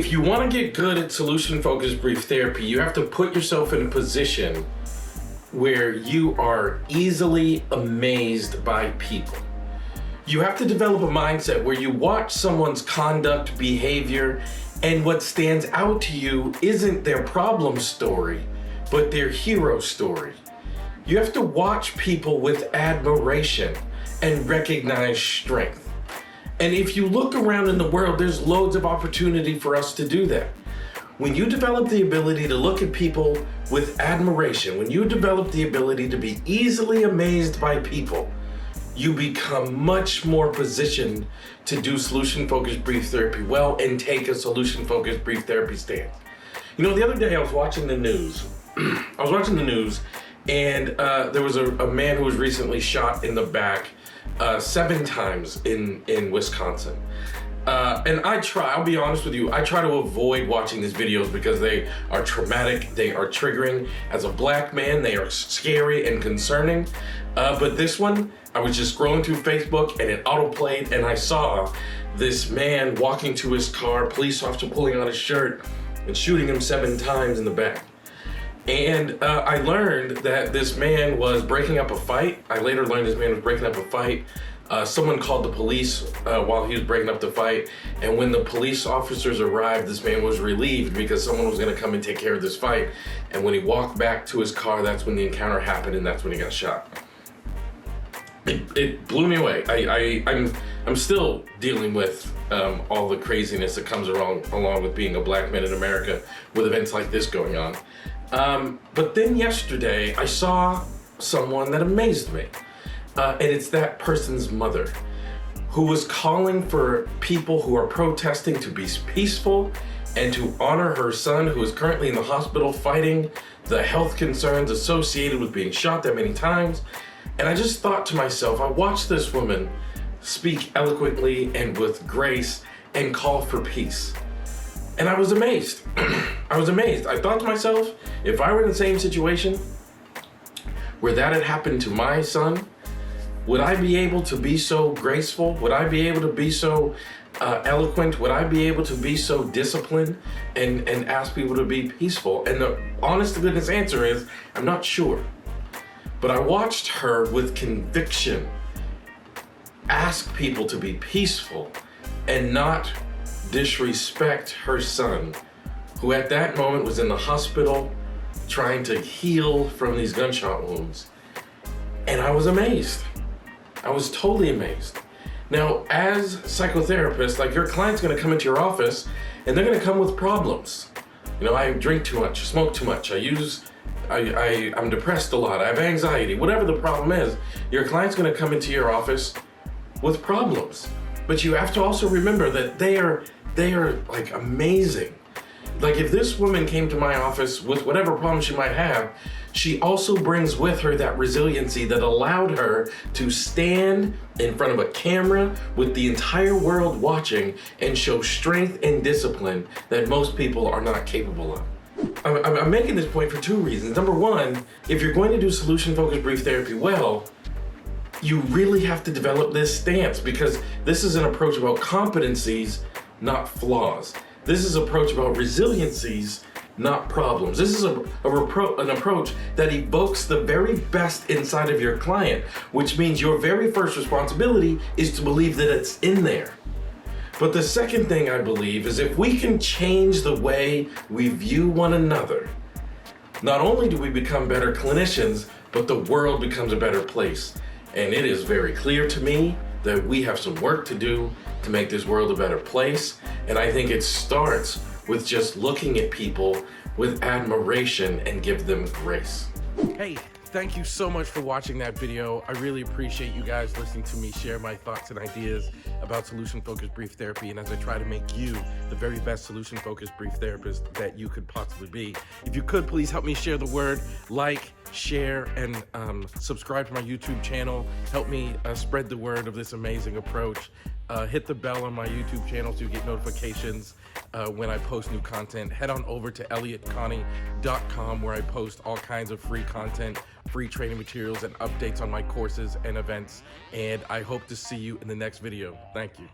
If you want to get good at solution-focused brief therapy, you have to put yourself in a position where you are easily amazed by people. You have to develop a mindset where you watch someone's conduct, behavior, and what stands out to you isn't their problem story, but their hero story. You have to watch people with admiration and recognize strength. And if you look around in the world, there's loads of opportunity for us to do that. When you develop the ability to look at people with admiration, when you develop the ability to be easily amazed by people, you become much more positioned to do solution-focused brief therapy well and take a solution-focused brief therapy stance. You know, the other day I was watching the news. And there was a man who was recently shot in the back 7 times in Wisconsin. And I'll be honest with you, I try to avoid watching these videos because they are traumatic, they are triggering. As a black man, they are scary and concerning. But this one, I was just scrolling through Facebook and it auto-played and I saw this man walking to his car, police officer pulling on his shirt and shooting him 7 times in the back. And I learned that this man was breaking up a fight. I later learned this man was breaking up a fight. Someone called the police while he was breaking up the fight. And when the police officers arrived, this man was relieved because someone was gonna come and take care of this fight. And when he walked back to his car, that's when the encounter happened and that's when he got shot. It blew me away. I'm still dealing with all the craziness that comes along with being a black man in America with events like this going on. But then yesterday I saw someone that amazed me. And it's that person's mother who was calling for people who are protesting to be peaceful and to honor her son who is currently in the hospital fighting the health concerns associated with being shot that many times. And I just thought to myself, I watched this woman speak eloquently and with grace and call for peace. And I was amazed. I was amazed. I thought to myself, if I were in the same situation where that had happened to my son, would I be able to be so graceful? Would I be able to be so eloquent? Would I be able to be so disciplined and ask people to be peaceful? And the honest to goodness answer is, I'm not sure. But I watched her with conviction ask people to be peaceful and not disrespect her son, who at that moment was in the hospital trying to heal from these gunshot wounds. And I was amazed. I was totally amazed. Now, as a psychotherapist, like, your client's gonna come into your office and they're gonna come with problems. You know, I drink too much, smoke too much, I'm depressed a lot, I have anxiety, whatever the problem is, your client's gonna come into your office with problems. But you have to also remember that they are like amazing. Like, if this woman came to my office with whatever problem she might have, she also brings with her that resiliency that allowed her to stand in front of a camera with the entire world watching and show strength and discipline that most people are not capable of. I'm making this point for 2 reasons. Number one, if you're going to do solution-focused brief therapy well, you really have to develop this stance, because this is an approach about competencies, not flaws. This is an approach about resiliencies, not problems. This is an approach that evokes the very best inside of your client, which means your very first responsibility is to believe that it's in there. But the second thing I believe is, if we can change the way we view one another, not only do we become better clinicians, but the world becomes a better place. And it is very clear to me that we have some work to do to make this world a better place. And I think it starts with just looking at people with admiration and give them grace. Hey, thank you so much for watching that video. I really appreciate you guys listening to me share my thoughts and ideas about solution-focused brief therapy, and as I try to make you the very best solution-focused brief therapist that you could possibly be. If you could, please help me share the word, like, share, and subscribe to my YouTube channel. Help me spread the word of this amazing approach. Hit the bell on my YouTube channel so you get notifications when I post new content. Head on over to elliottconnie.com, where I post all kinds of free content, free training materials, and updates on my courses and events. And I hope to see you in the next video. Thank you.